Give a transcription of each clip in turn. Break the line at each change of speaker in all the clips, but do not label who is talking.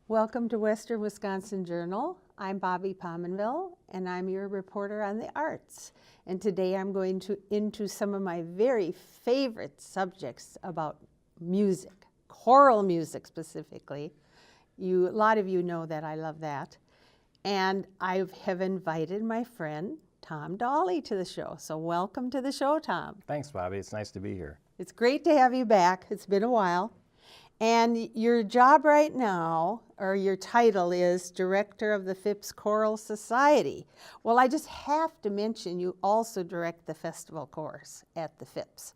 Welcome to Western Wisconsin Journal. I'm Bobby Pominville, and I'm your reporter on the arts. And today I'm going into some of my very favorite subjects about music, choral music specifically. A lot of you know that I love that. And I have invited my friend, Tom Dahle, to the show. So welcome to the show, Tom.
Thanks, Bobby. It's nice to be here.
It's great to have you back. It's been a while. And your job right now, or your title, is Director of the Phipps Choral Society. Well, I just have to mention you also direct the festival chorus at the Phipps,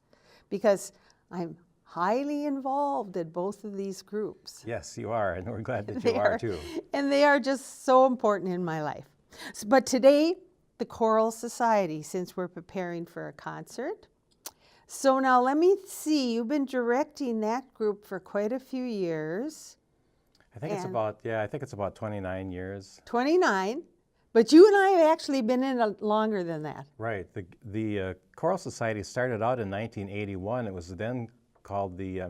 because I'm highly involved in both of these groups.
Yes, you are, and we're glad that you are too.
And they are just so important in my life. But today, the Choral Society, since we're preparing for a concert. So now let me see, you've been directing that group for quite a few years.
I think it's about 29 years.
29, but you and I have actually been in it longer than that.
Right. The Choral Society started out in 1981. It was then called the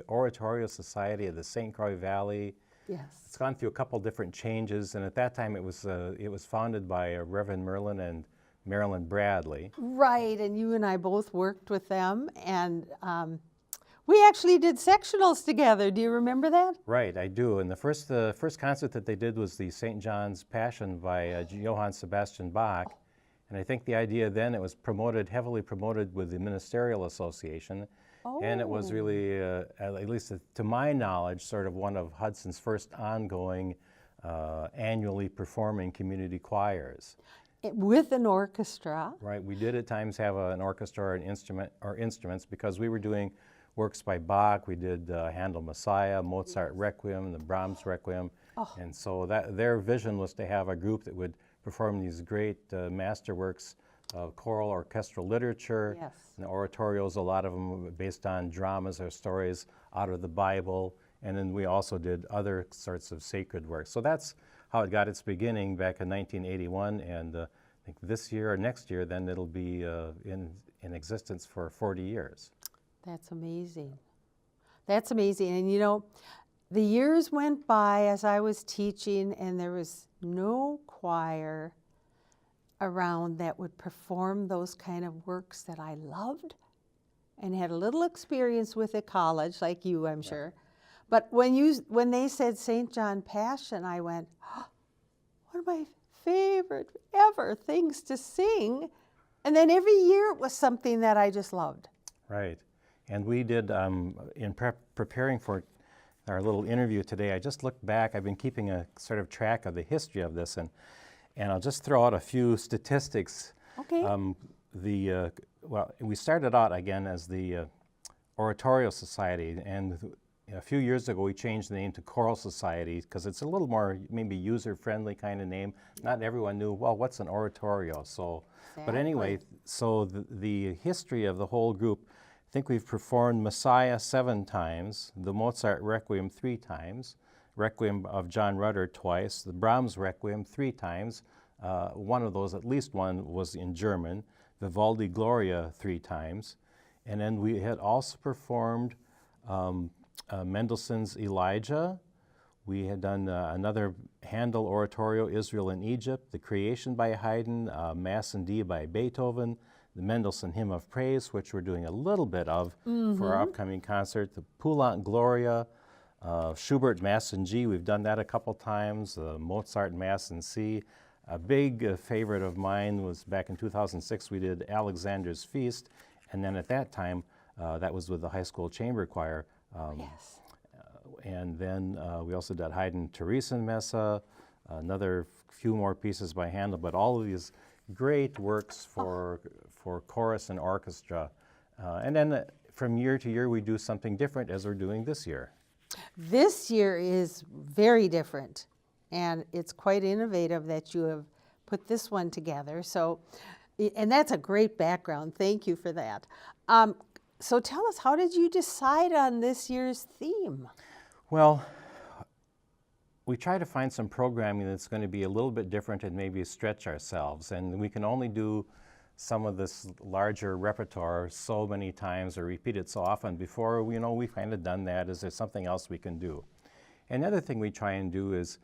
Oratorio Society of the St. Croix Valley.
Yes.
It's gone through a couple different changes, and at that time it was founded by Reverend Merlin and Marilyn Bradley.
Right, and you and I both worked with them, and we actually did sectionals together. Do you remember that?
Right, I do. And the first concert that they did was the St. John's Passion by Johann Sebastian Bach. And I think the idea then, it was heavily promoted with the Ministerial Association.
Oh.
And it was really, at least to my knowledge, sort of one of Hudson's first ongoing annually performing community choirs.
With an orchestra.
Right, we did at times have an orchestra or instruments because we were doing works by Bach. We did Handel Messiah, Mozart Requiem, the Brahms Requiem. Oh. And so their vision was to have a group that would perform these great masterworks of choral orchestral literature.
Yes.
And the oratorios, a lot of them were based on dramas or stories out of the Bible. And then we also did other sorts of sacred works. So that's how it got its beginning back in 1981, and I think this year or next year, then it'll be in existence for 40 years.
That's amazing. That's amazing. And you know, the years went by as I was teaching, and there was no choir around that would perform those kind of works that I loved and had a little experience with at college, like you, I'm sure. But when they said St. John Passion, I went, oh, one of my favorite ever things to sing. And then every year it was something that I just loved. Right.
And we did, in preparing for our little interview today, I just looked back. I've been keeping a sort of track of the history of this, and I'll just throw out a few statistics.
Okay.
Well, we started out again as the Oratorio Society, and a few years ago, we changed the name to Choral Society because it's a little more maybe user-friendly kind of name. Not everyone knew, well, what's an oratorio? So, exactly. But anyway, so the history of the whole group, I think we've performed Messiah 7 times, the Mozart Requiem 3 times, Requiem of John Rutter twice, the Brahms Requiem 3 times. One of those, at least one, was in German, Vivaldi Gloria 3 times. And then we had also performed Mendelssohn's Elijah. We had done another Handel oratorio, Israel in Egypt, the Creation by Haydn, Mass in D by Beethoven, the Mendelssohn Hymn of Praise, which we're doing a little bit of for our upcoming concert, the Poulant Gloria, Schubert Mass in G, we've done that a couple times, Mozart Mass in C. A big favorite of mine was back in 2006, we did Alexander's Feast, and then at that time, that was with the high school chamber choir.
Yes.
And then we also did Haydn Theresienmesse, another few more pieces by Handel, but all of these great works for chorus and orchestra. And then from year to year, we do something different, as we're doing this year.
This year is very different, and it's quite innovative that you have put this one together. So, and that's a great background. Thank you for that. So tell us, how did you decide on this year's theme?
Well, we try to find some programming that's going to be a little bit different and maybe stretch ourselves. And we can only do some of this larger repertoire so many times or repeat it so often before, we've kind of done that. Is there something else we can do? Another thing we try and do is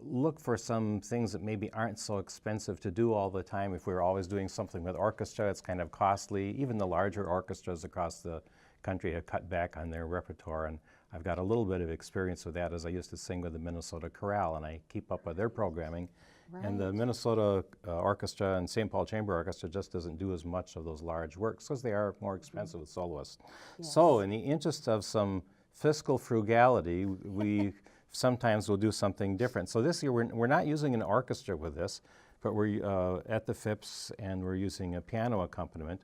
look for some things that maybe aren't so expensive to do all the time. If we're always doing something with orchestra, it's kind of costly. Even the larger orchestras across the country have cut back on their repertoire, and I've got a little bit of experience with that as I used to sing with the Minnesota Chorale, and I keep up with their programming.
Right.
And the Minnesota Orchestra and St. Paul Chamber Orchestra just doesn't do as much of those large works because they are more expensive with soloists.
Yes.
So in the interest of some fiscal frugality, we sometimes will do something different. So this year we're not using an orchestra with this, but we're at the Phipps and we're using a piano accompaniment.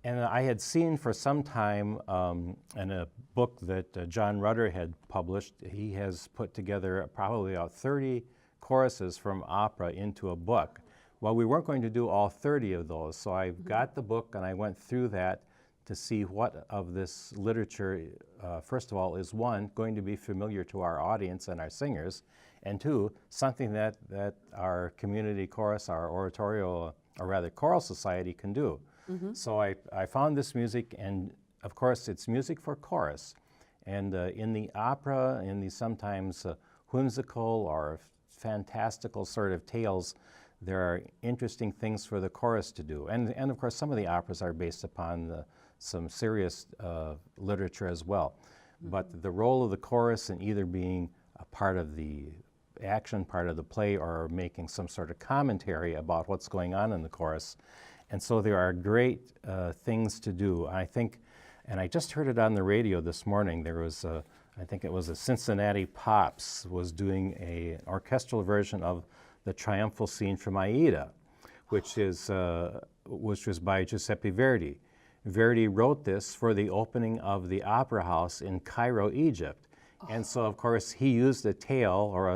And I had seen for some time in a book that John Rutter had published, he has put together probably about 30 choruses from opera into a book. Well, we weren't going to do all 30 of those, so I got the book and I went through that to see what of this literature, first of all, is one, going to be familiar to our audience and our singers, and two, something that our community chorus, our oratorio, or rather choral society can do. So I found this music, and of course it's music for chorus. And in the opera, in the sometimes whimsical or fantastical sort of tales, there are interesting things for the chorus to do. And of course some of the operas are based upon some serious literature as well. But the role of the chorus in either being a part of the action part of the play or making some sort of commentary about what's going on in the chorus. And so there are great things to do. I think, and I just heard it on the radio this morning, there was I think it was a Cincinnati Pops was doing an orchestral version of the triumphal scene from Aida, which was by Giuseppe Verdi. Verdi wrote this for the opening of the Opera House in Cairo, Egypt. And so, of course, he used a tale or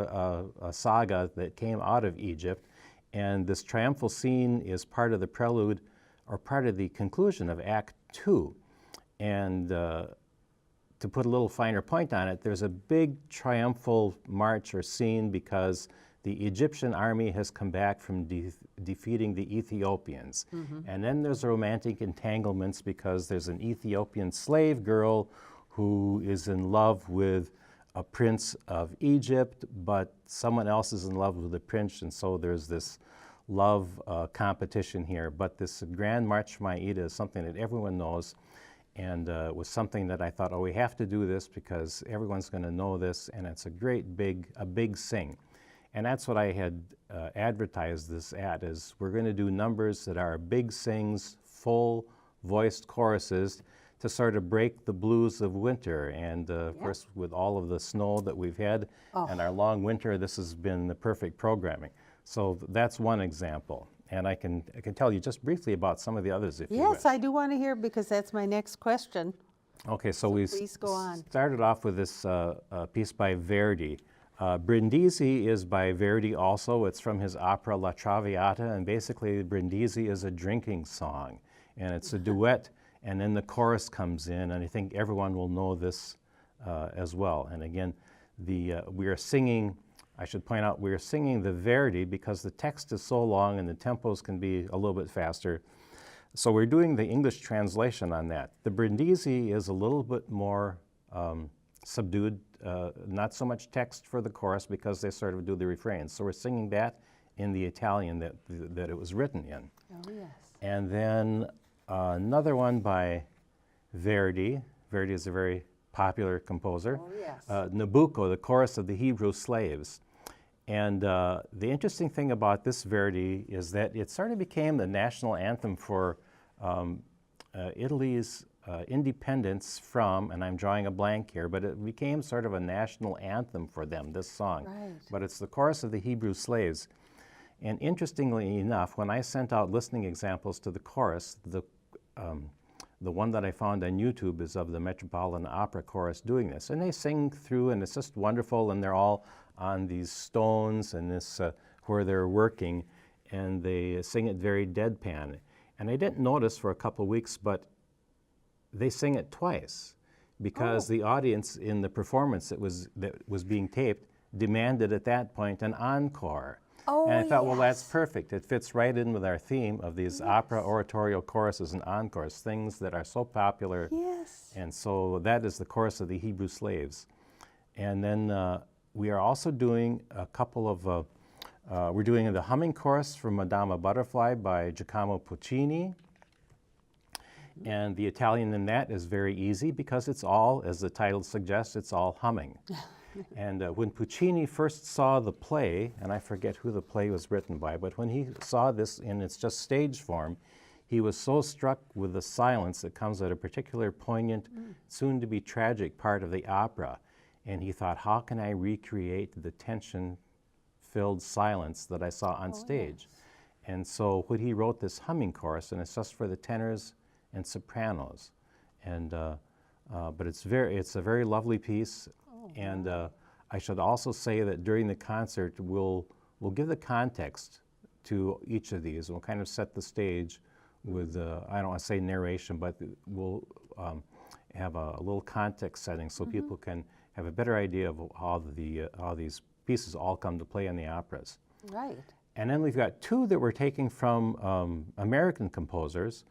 a saga that came out of Egypt. And this triumphal scene is part of the prelude or part of the conclusion of Act 2. And to put a little finer point on it, there's a big triumphal march or scene because the Egyptian army has come back from defeating the Ethiopians. And then there's romantic entanglements because there's an Ethiopian slave girl who is in love with a prince of Egypt, but someone else is in love with the prince, and so there's this love competition here. But this Grand March from Aida is something that everyone knows, and it was something that I thought, oh, we have to do this because everyone's going to know this, and it's a great big sing. And that's what I had advertised this at, is we're going to do numbers that are big sings, full voiced choruses, to sort of break the blues of winter. And of course, with all of the snow that we've had and our long winter, this has been the perfect programming. So that's one example. And I can tell you just briefly about some of the others if you wish.
Yes, I do want to hear because that's my next question.
Okay, so we
please go on.
Started off with this piece by Verdi. Brindisi is by Verdi also. It's from his opera La Traviata, and basically Brindisi is a drinking song. And it's a duet, and then the chorus comes in, and I think everyone will know this as well. And again, we are singing, I should point out, we are singing the Verdi because the text is so long and the tempos can be a little bit faster. So we're doing the English translation on that. The Brindisi is a little bit more subdued, not so much text for the chorus because they sort of do the refrains. So we're singing that in the Italian that it was written in.
Oh, yes.
And then another one by Verdi. Verdi is a very popular composer.
Oh, yes.
Nabucco, the chorus of the Hebrew slaves. And the interesting thing about this Verdi is that it sort of became the national anthem for Italy's independence from, and I'm drawing a blank here, but it became sort of a national anthem for them, this song.
Right.
But it's the chorus of the Hebrew slaves. And interestingly enough, when I sent out listening examples to the chorus, the one that I found on YouTube is of the Metropolitan Opera Chorus doing this. And they sing through, and it's just wonderful, and they're all on these stones and this where they're working, and they sing it very deadpan. And I didn't notice for a couple of weeks, but they sing it twice because the audience in the performance that was being taped demanded at that point an encore.
Oh,
and I thought, well, that's
yes.
perfect. It fits right in with our theme of these opera oratorio choruses and encores, things that are so popular.
Yes.
And so that is the chorus of the Hebrew slaves. And then we are also doing a couple of, we're doing the humming chorus from Madama Butterfly by Giacomo Puccini. And the Italian in that is very easy because it's all, as the title suggests, it's all humming. And when Puccini first saw the play, and I forget who the play was written by, but when he saw this in its just stage form, he was so struck with the silence that comes at a particular poignant, soon-to-be tragic part of the opera. And he thought, how can I recreate the tension-filled silence that I saw on stage? Yes. And so when he wrote this humming chorus, and it's just for the tenors and sopranos, and but it's a very lovely piece. And I should also say that during the concert, we'll give the context to each of these. We'll kind of set the stage with, I don't want to say narration, but we'll have a little context setting so people can have a better idea of how these pieces all come to play in the operas.
Right.
And then we've got two that we're taking from American composers.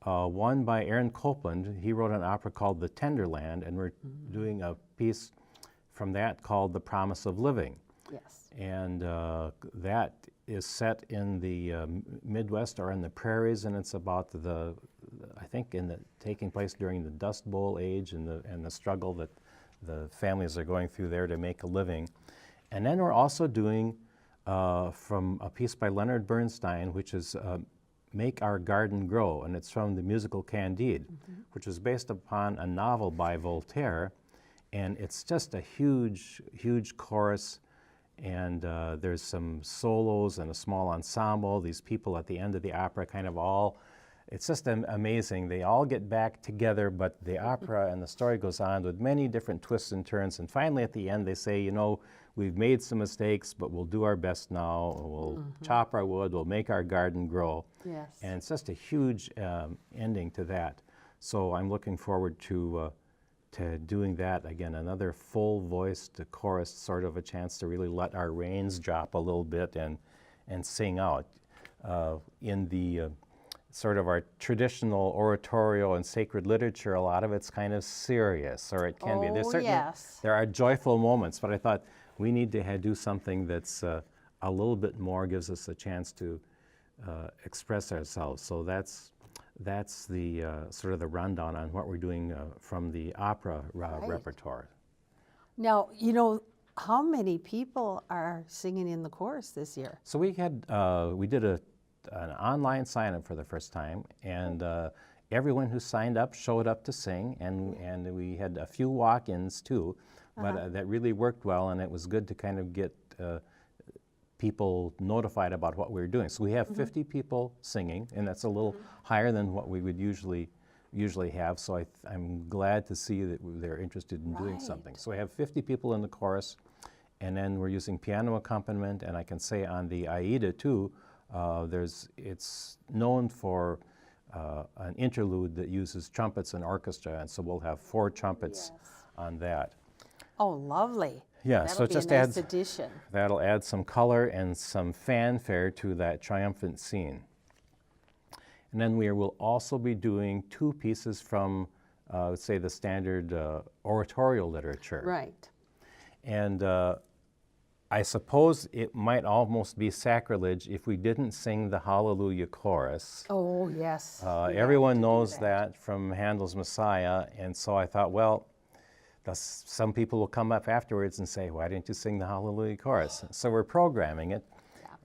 One by Aaron Copland. He wrote an opera called The Tenderland, and we're doing a piece from that called The Promise of Living.
Yes.
And that is set in the Midwest or in the prairies, and it's about I think taking place during the Dust Bowl age and the struggle that the families are going through there to make a living. And then we're also doing from a piece by Leonard Bernstein, which is Make Our Garden Grow, and it's from the musical Candide, which was based upon a novel by Voltaire. And it's just a huge, huge chorus, and there's some solos and a small ensemble. These people at the end of the opera kind of all, it's just amazing. They all get back together, but the opera and the story goes on with many different twists and turns. And finally at the end they say, you know, we've made some mistakes, but we'll do our best now. We'll chop our wood, we'll make our garden grow.
Yes.
And it's just a huge ending to that. So I'm looking forward to doing that again, another full-voiced chorus, sort of a chance to really let our reins drop a little bit and sing out. In the sort of our traditional oratorio and sacred literature, a lot of it's kind of serious, or it can be. There are joyful moments, but I thought we need to do something that's a little bit more, gives us a chance to express ourselves. So that's the sort of the rundown on what we're doing from the opera repertoire.
Now, you know, how many people are singing in the chorus this year?
So we did an online sign-up for the first time, and everyone who signed up showed up to sing, and we had a few walk-ins too, but that really worked well, and it was good to kind of get people notified about what we were doing. So we have 50 people singing, and that's a little higher than what we would usually have. So I'm glad to see that they're interested in doing something. So we have 50 people in the chorus, and then we're using piano accompaniment. And I can say on the Aida too, it's known for an interlude that uses trumpets and orchestra, and so we'll have 4 trumpets on that.
Oh, lovely.
Yeah,
that'll
so it
be
just
a nice
adds,
addition.
that'll add some color and some fanfare to that triumphant scene. And then we will also be doing 2 pieces from, let's say, the standard oratorio literature.
Right.
And I suppose it might almost be sacrilege if we didn't sing the Hallelujah chorus.
Oh, yes.
Everyone knows that from Handel's Messiah, and so I thought, well, some people will come up afterwards and say, why didn't you sing the Hallelujah chorus? So we're programming it,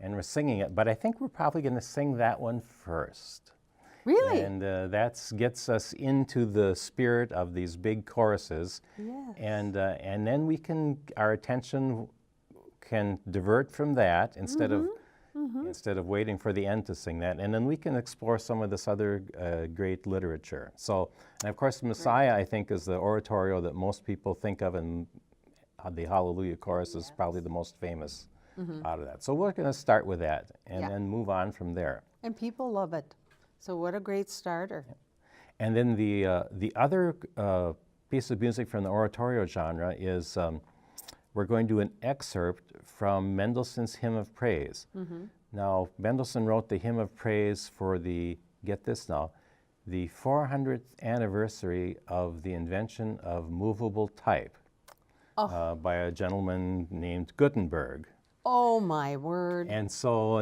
and we're singing it, but I think we're probably going to sing that one first.
Really?
And that gets us into the spirit of these big choruses.
Yes.
And then our attention can divert from that instead of waiting for the end to sing that, and then we can explore some of this other great literature. So, and of course, Messiah, I think, is the oratorio that most people think of, and the Hallelujah chorus is probably the most famous out of that. So we're going to start with that, and then move on from there.
And people love it. So what a great starter.
And then the other piece of music from the oratorio genre is we're going to do an excerpt from Mendelssohn's Hymn of Praise. Now, Mendelssohn wrote the Hymn of Praise for get this now, the 400th anniversary of the invention of movable type. by a gentleman named Gutenberg.
Oh, my word.
And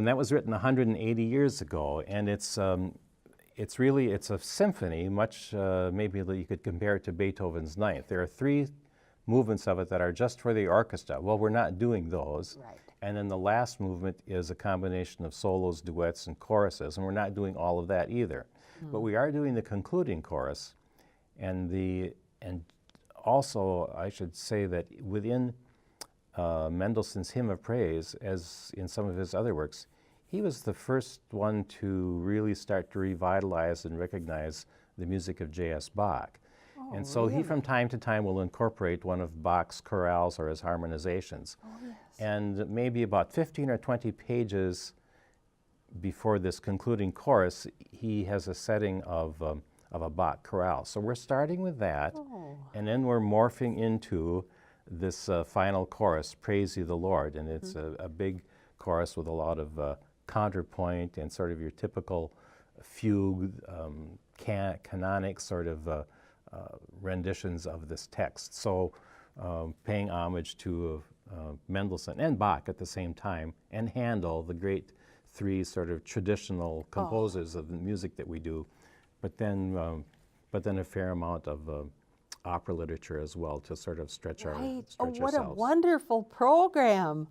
that was written 180 years ago, and it's a symphony, much maybe you could compare it to Beethoven's Ninth. There are 3 movements of it that are just for the orchestra. Well, we're not doing those.
Right.
And then the last movement is a combination of solos, duets, and choruses, and we're not doing all of that either. But we are doing the concluding chorus, and also I should say that within Mendelssohn's Hymn of Praise, as in some of his other works, he was the first one to really start to revitalize and recognize the music of J.S. Bach.
Oh,
And so he
really?
from time to time will incorporate one of Bach's chorales or his harmonizations.
Oh, yes.
And maybe about 15 or 20 pages before this concluding chorus, he has a setting of a Bach chorale. So we're starting with that,
Oh.
and then we're morphing into this final chorus, Praise Ye the Lord. And it's a big chorus with a lot of counterpoint and sort of your typical fugue, canonic sort of renditions of this text. So paying homage to Mendelssohn and Bach at the same time, and Handel, the great 3 sort of traditional composers of the music that we do, but then a fair amount of opera literature as well to sort of stretch
Right.
ourselves.
What a wonderful program.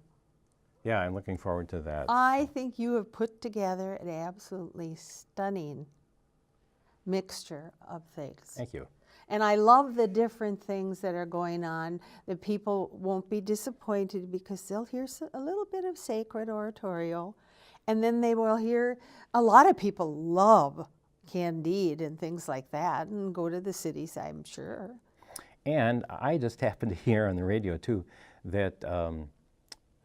Yeah, I'm looking forward to that.
I think you have put together an absolutely stunning mixture of things.
Thank you.
And I love the different things that are going on. The people won't be disappointed because they'll hear a little bit of sacred oratorio, and then they will hear, a lot of people love Candide and things like that, and go to the cities, I'm sure.
And I just happened to hear on the radio too that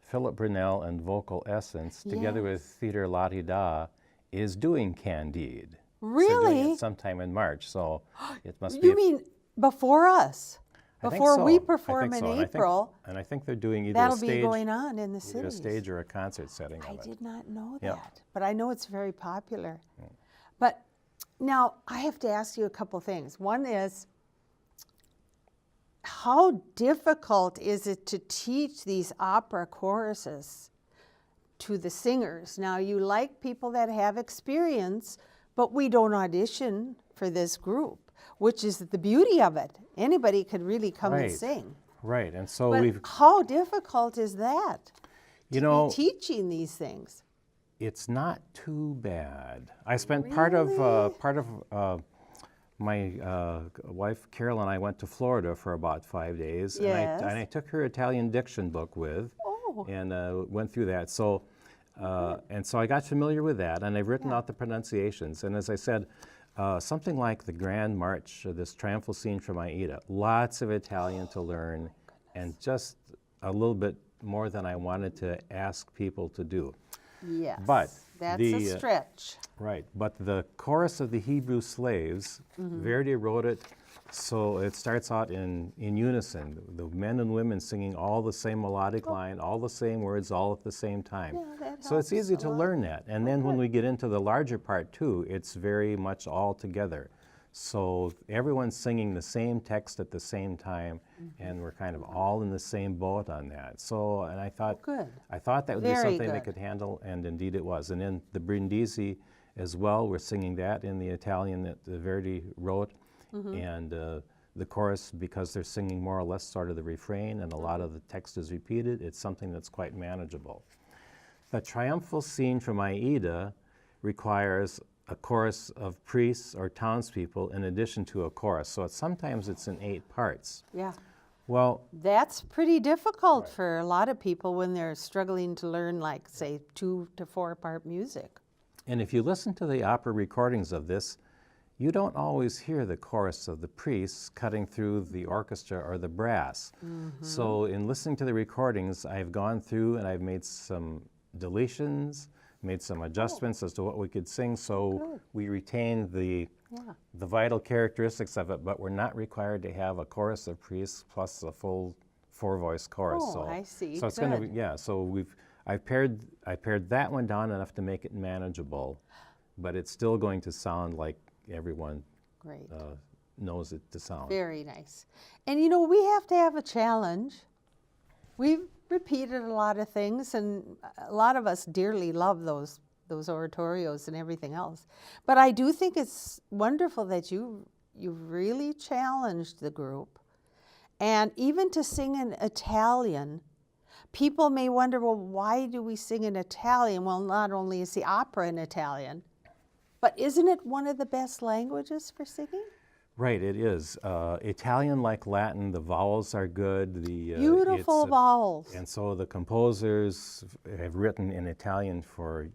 Philip Brunel and Vocal Essence, together with
Yes.
Theater La Di Da, is doing Candide. They're doing
Really?
it sometime in March, so it must
You
be.
mean before us?
I think
Before we
so. I
perform
think
in
so. And I think-
April,
And I think they're doing either
that'll
a
be
stage,
going on in the
either a
cities.
stage or a concert setting
I
of it.
did not know
Yep.
that, but I know it's very popular. But now I have to ask you a couple things. One is, how difficult is it to teach these opera choruses to the singers? Now, you like people that have experience, but we don't audition for this group, which is the beauty of it. Anybody could really come and
Right.
sing.
Right, and so
But
we've,
how difficult is that?
you
to
know,
be teaching these things.
it's not too bad. I spent part of my wife Carol and I went to Florida for about 5 days,
Yes.
and I took her Italian diction book with,
Oh.
and went through that. So, and so I got familiar with that, and I've written out the pronunciations. And as I said, something like the Grand March, this triumphal scene from Aida, lots of Italian to learn, and just a little bit more than I wanted to ask people to do.
Yes.
But
that's
the,
a stretch.
Right, but the chorus of the Hebrew slaves, Verdi wrote it so it starts out in unison, the men and women singing all the same melodic line, all the same words, all at the same time.
Yeah, that
So it's
helps
easy
a
to
lot.
learn that. And then when we get into the larger part too, it's very much all together. So everyone's singing the same text at the same time, and we're kind of all in the same boat on that. So, and I thought,
Good.
that would be
Very
something they
good.
could handle, and indeed it was. And then the Brindisi as well, we're singing that in the Italian that Verdi wrote, and the chorus, because they're singing more or less sort of the refrain, and a lot of the text is repeated, it's something that's quite manageable. The triumphal scene from Aida requires a chorus of priests or townspeople in addition to a chorus. So sometimes it's in 8 parts.
Yeah.
Well,
That's pretty difficult for a lot of people when they're struggling to learn, like, say, 2 to 4 part music.
and if you listen to the opera recordings of this, you don't always hear the chorus of the priests cutting through the orchestra or the brass. So in listening to the recordings, I've gone through and I've made some deletions, made some adjustments as to what we could sing, so we retain the vital characteristics of it, but we're not required to have a chorus of priests plus a full 4-voice chorus.
Oh,
so,
I see.
So it's going to
Good.
be, yeah, so I pared that one down enough to make it manageable, but it's still going to sound like everyone
Great.
knows it to sound.
Very nice. And you know, we have to have a challenge. We've repeated a lot of things, and a lot of us dearly love those oratorios and everything else. But I do think it's wonderful that you really challenged the group. And even to sing in Italian, people may wonder, well, why do we sing in Italian? Well, not only is the opera in Italian, but isn't it one of the best languages for singing?
Right, it is. Italian, like Latin, the vowels are good.
Beautiful vowels.
And so the composers have written in Italian for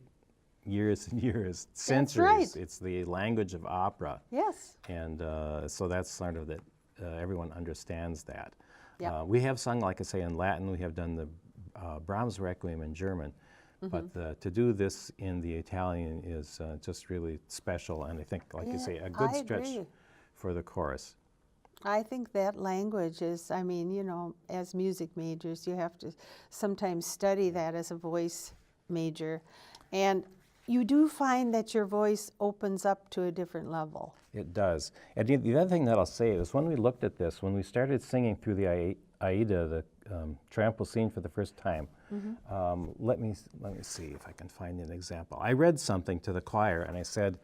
years and years, centuries.
That's right.
It's the language of opera.
Yes.
And so that's sort of that everyone understands that.
Yep.
We have sung, like I say, in Latin. We have done the Brahms Requiem in German. But to do this in the Italian is just really special, and I think, like you say, a good stretch for the chorus.
I think that language is, I mean, you know, as music majors, you have to sometimes study that as a voice major. And you do find that your voice opens up to a different level.
It does. And the other thing that I'll say is when we looked at this, when we started singing through the Aida, the triumphal scene for the first time, let me see if I can find an example. I read something to the choir and I said,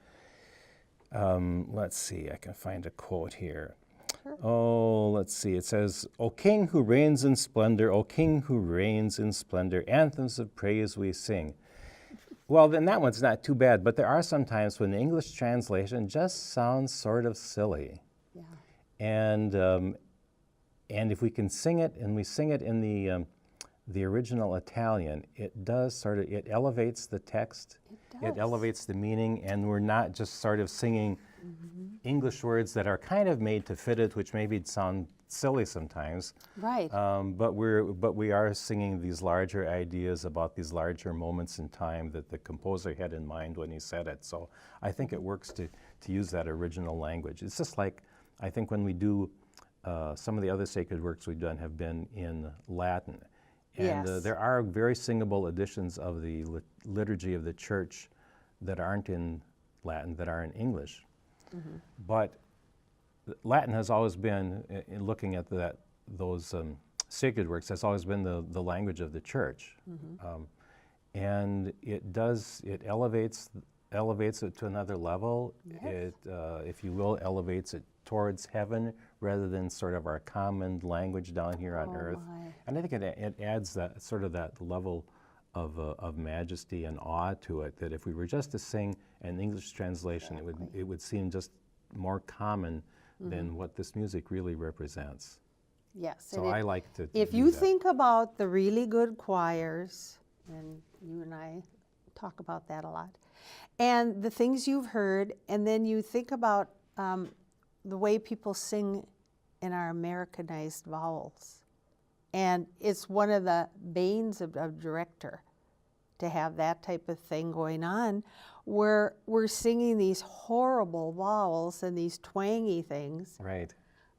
let's see, I can find a quote here. Sure. Oh, let's see. It says, "O King who reigns in splendor, O King who reigns in splendor, anthems of praise we sing." Well, then that one's not too bad, but there are some times when the English translation just sounds sort of silly.
Yeah.
And if we can sing it, and we sing it in the original Italian, it does sort of, it elevates the text, it elevates the meaning, and we're not just sort of singing English words that are kind of made to fit it, which maybe sound silly sometimes.
Right.
But we are singing these larger ideas about these larger moments in time that the composer had in mind when he said it. So I think it works to use that original language. It's just like, I think when we do, some of the other sacred works we've done have been in Latin. And
Yes.
There are very singable editions of the liturgy of the church that aren't in Latin, that are in English. But Latin has always been, in looking at those sacred works, has always been the language of the church. And it elevates it to another level.
Yes.
It, if you will, elevates it towards heaven rather than sort of our common language down here on earth.
My.
And I think it adds that sort of that level of majesty and awe to it, that if we were just to sing an English translation, it would seem just more common than what this music really represents.
Yes.
So I like to
If
do
you
that.
think about the really good choirs, and you and I talk about that a lot, and the things you've heard, and then you think about the way people sing in our Americanized vowels. And it's one of the banes of a director to have that type of thing going on, where we're singing these horrible vowels and these twangy things.
Right.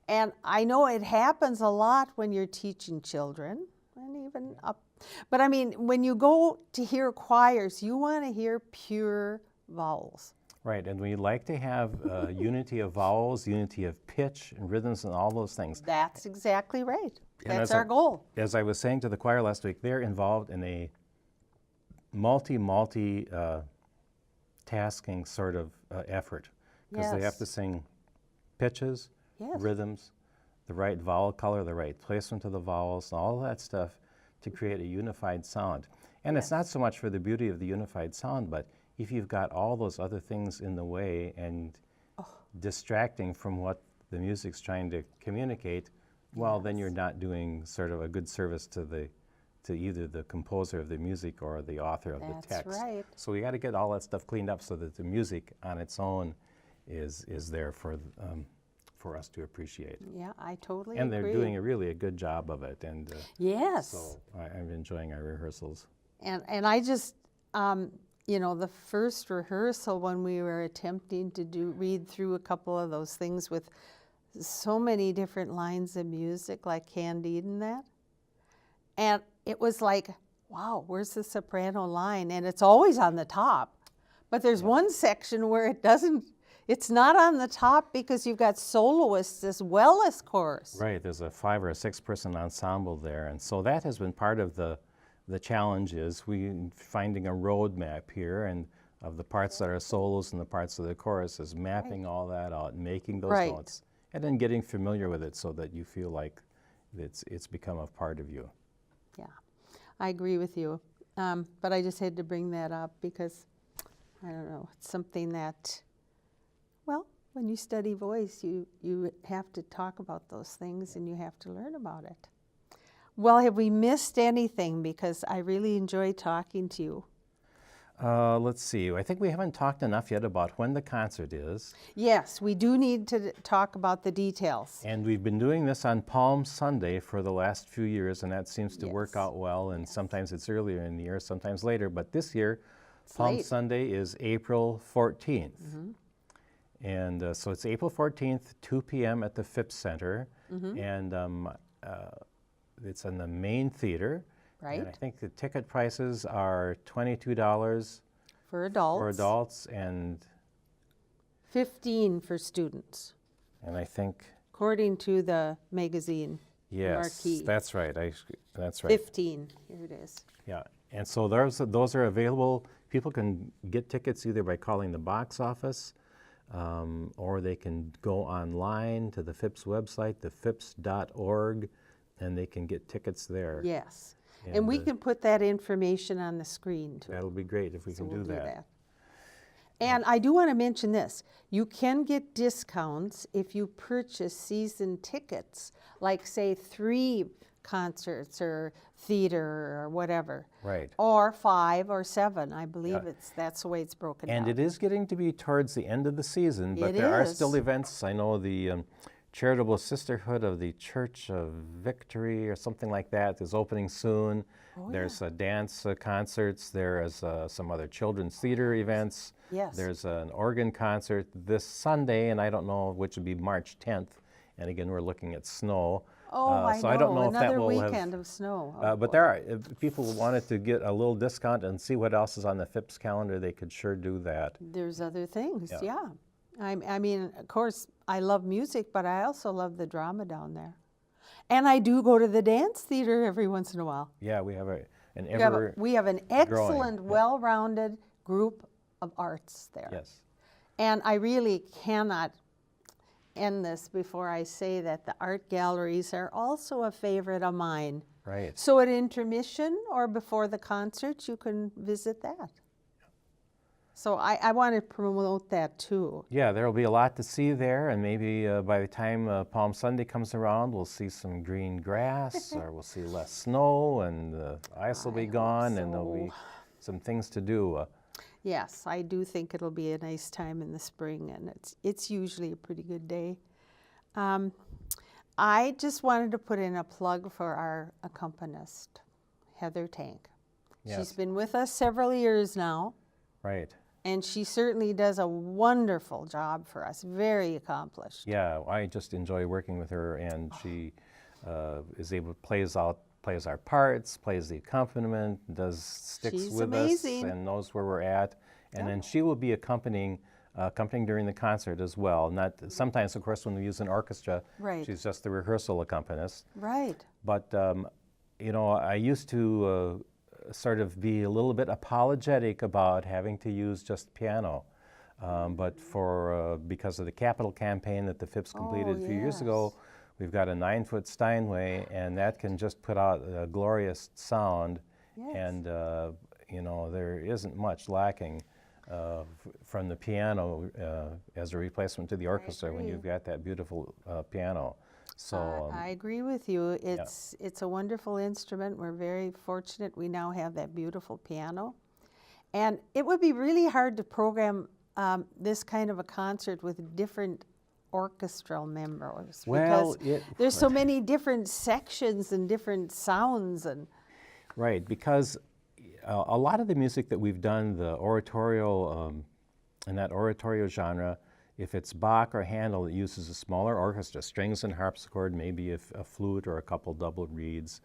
And I know it happens a lot when you're teaching children, and even up. But I mean, when you go to hear choirs, you want to hear pure vowels.
Right, and we like to have unity of vowels, unity of pitch and rhythms and all those things.
That's exactly right.
And
That's
as
our goal.
As I was saying to the choir last week, they're involved in a multi tasking sort of effort, because they have
Yes.
to sing pitches,
Yes.
rhythms, the right vowel color, the right placement of the vowels, and all that stuff to create a unified sound. And it's not so much for the beauty of the unified sound, but if you've got all those other things in the way and distracting from what the music's trying to communicate, well, then you're not doing sort of a good service to either the composer of the music or the author of the text.
That's right.
So we got to get all that stuff cleaned up so that the music on its own is there for us to appreciate.
Yeah, I totally
And
agree.
they're doing a good job of it. And
Yes.
so I'm enjoying our rehearsals.
And I just, you know, the first rehearsal when we were attempting to read through a couple of those things with so many different lines of music, like Candide and that, and it was like, wow, where's the soprano line? And it's always on the top, but there's one section where it doesn't, It's not on the top because you've got soloists as well as chorus.
Right, there's a 5 or 6 person ensemble there, and so that has been part of the challenge is finding a roadmap here, and of the parts that are solos and the parts of the chorus is mapping all that out and making those
Right.
notes, and then getting familiar with it so that you feel like it's become a part of you.
Yeah, I agree with you. But I just had to bring that up because, I don't know, it's something that, well, when you study voice, you have to talk about those things and you have to learn about it. Well, have we missed anything? Because I really enjoy talking to you.
Let's see, I think we haven't talked enough yet about when the concert is.
Yes, we do need to talk about the details.
And we've been doing this on Palm Sunday for the last few years, and that seems to work
Yes.
out well, and sometimes it's earlier in the year, sometimes later, but this year,
It's
Palm
late.
Sunday is April 14th. And so it's April 14th, 2 p.m. at the Phipps Center, and it's in the main theater.
Right.
And I think the ticket prices are $22
For adults.
for adults, and
15 for students,
I think,
according to the magazine.
yes,
Marquee.
that's right. That's right.
15, here it is.
Yeah, and so those are available. People can get tickets either by calling the box office, or they can go online to the Phipps website, thephips.org, and they can get tickets there.
Yes. And we
And,
can put that information on the screen too.
That'll be great if we
So
can
we'll
do that.
And I do want to mention this. You can get discounts if you purchase season tickets, like say 3 concerts or theater or whatever.
Right.
Or 5 or 7. I believe
Yeah.
that's the way it's broken
And
down.
it is getting to be towards the end of the season, but
It
there are
is.
still events. I know the Charitable Sisterhood of the Church of Victory or something like that is opening soon.
Oh,
There's dance concerts. There's some other children's theater events.
Yes.
There's an organ concert this Sunday, and I don't know which would be March 10th. And again, we're looking at snow.
Oh,
So I don't know if that
another
will
weekend of snow. Oh,
but there are, if people wanted to get a little discount and see what else is on the Phipps calendar, they could sure do that.
There's other things,
Yeah.
yeah. I mean, of course, I love music, but I also love the drama down there. And I do go to the dance theater every once in a while.
Yeah, we have
We have an excellent, well-rounded group of arts there.
Yes.
And I really cannot end this before I say that the art galleries are also a favorite of mine.
Right.
So at intermission or before the concert, you can visit that. So I want to promote that too.
Yeah, there will be a lot to see there, and maybe by the time Palm Sunday comes around, we'll see some green grass, or we'll see less snow, and the ice will be gone, and there'll be some things to do.
Yes, I do think it'll be a nice time in the spring, and it's usually a pretty good day. I just wanted to put in a plug for our accompanist, Heather Tank.
Yes.
She's been with us several years now,
Right.
and she certainly does a wonderful job for us, very accomplished.
Yeah, I just enjoy working with her, and she is able to plays our parts, plays the accompaniment, sticks
She's
with
amazing.
us, and knows where we're at. And then she will be accompanying during the concert as well. Not sometimes, of course, when we use an orchestra,
Right.
she's just the rehearsal accompanist.
Right.
But I used to sort of be a little bit apologetic about having to use just piano. But because of the capital campaign that the Phipps completed a few years ago,
yes.
we've got a 9-foot Steinway, and that can just put out a glorious sound.
Yes.
And there isn't much lacking from the piano as a replacement to the orchestra when
agree.
you've got that beautiful piano. So
I agree with you. It's a wonderful instrument. We're very fortunate we now have that beautiful piano. And it would be really hard to program this kind of a concert with different orchestral members
Well,
because there's so many different sections and different sounds.
Right, because a lot of the music that we've done, the oratorio, in that oratorio genre, if it's Bach or Handel, it uses a smaller orchestra, strings and harpsichord, maybe a flute or a couple double reeds.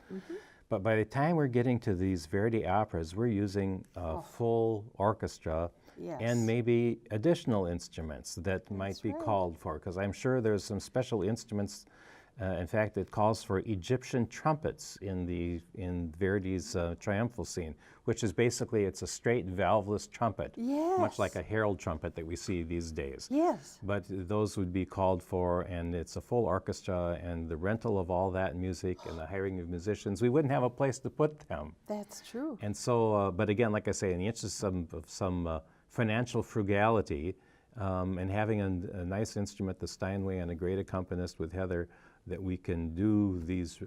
But by the time we're getting to these Verdi operas, we're using a full orchestra
Yes.
and maybe additional instruments that might
That's
be
right.
called for, because I'm sure there's some special instruments. In fact, it calls for Egyptian trumpets in Verdi's triumphal scene, which is basically, it's a straight valveless trumpet, much like
Yes.
a herald trumpet that we see these days.
Yes.
But those would be called for, and it's a full orchestra, and the rental of all that music and the hiring of musicians, we wouldn't have a place to put them.
That's true.
And so, but again, like I say, in the interest of some financial frugality, and having a nice instrument, the Steinway, and a great accompanist with Heather, that we can do these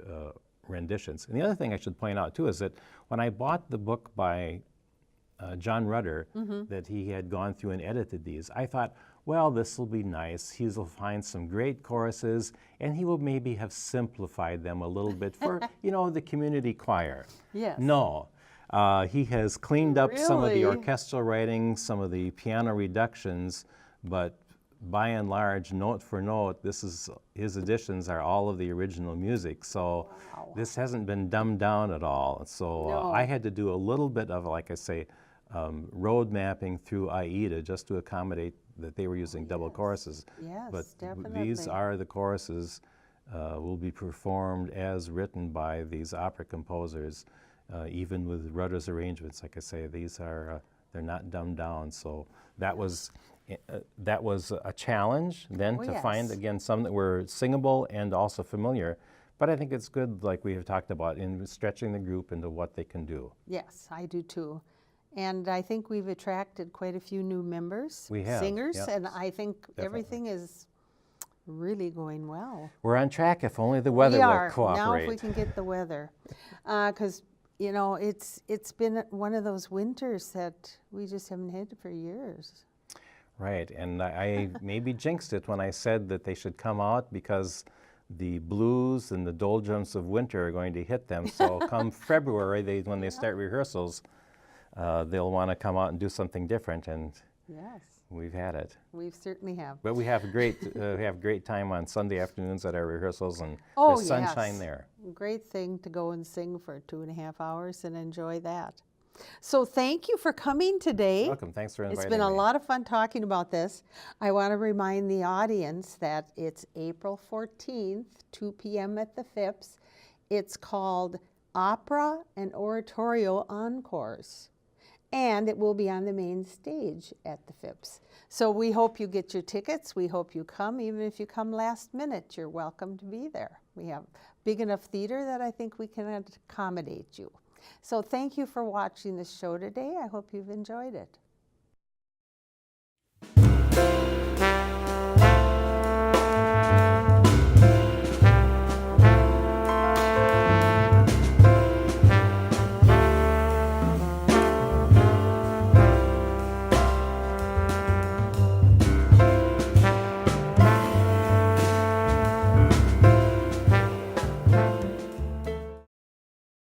renditions. And the other thing I should point out too is that when I bought the book by John Rudder, that he had gone through and edited these, I thought, well, this will be nice. He will find some great choruses, and he will maybe have simplified them a little bit for, you know, the community choir.
Yes.
No. He has cleaned up some of the
Really?
orchestral writings, some of the piano reductions, but by and large, note for note, his additions are all of the original music. So
Wow.
this hasn't been dumbed down at all. So
No.
I had to do a little bit of, like I say, road mapping through AIDA just to accommodate that they were using double choruses.
Yes,
But
definitely.
these are the choruses will be performed as written by these opera composers, even with Rudder's arrangements. Like I say, these are they're not dumbed down. So that was a challenge then
Oh,
to find
yes.
again some that were singable and also familiar. But I think it's good, like we have talked about, in stretching the group into what they can do.
Yes, I do too. And I think we've attracted quite a few new members,
We have,
singers,
yep.
and I think everything is really going well.
We're on track if only the weather
We
will
are.
cooperate.
Now if we can get the weather. Because, you know, it's been one of those winters that we just haven't had for years.
Right, and I maybe jinxed it when I said that they should come out because the blues and the doldrums of winter are going to hit them. So come February, when they start rehearsals, they'll want to come out and do something different, and
Yes,
we've had it.
we certainly have.
But we have great time on Sunday afternoons at our rehearsals, and
Oh,
there's sunshine
yes.
there.
Great thing to go and sing for 2.5 hours and enjoy that. So thank you for coming today.
Welcome, thanks for inviting
It's been a
me.
lot of fun talking about this. I want to remind the audience that it's April 14th, 2 p.m. at the Phipps. It's called Opera and Oratorio Encores, and it will be on the main stage at the Phipps. So we hope you get your tickets. We hope you come. Even if you come last minute, you're welcome to be there. We have big enough theater that I think we can accommodate you. So thank you for watching this show today. I hope you've enjoyed it.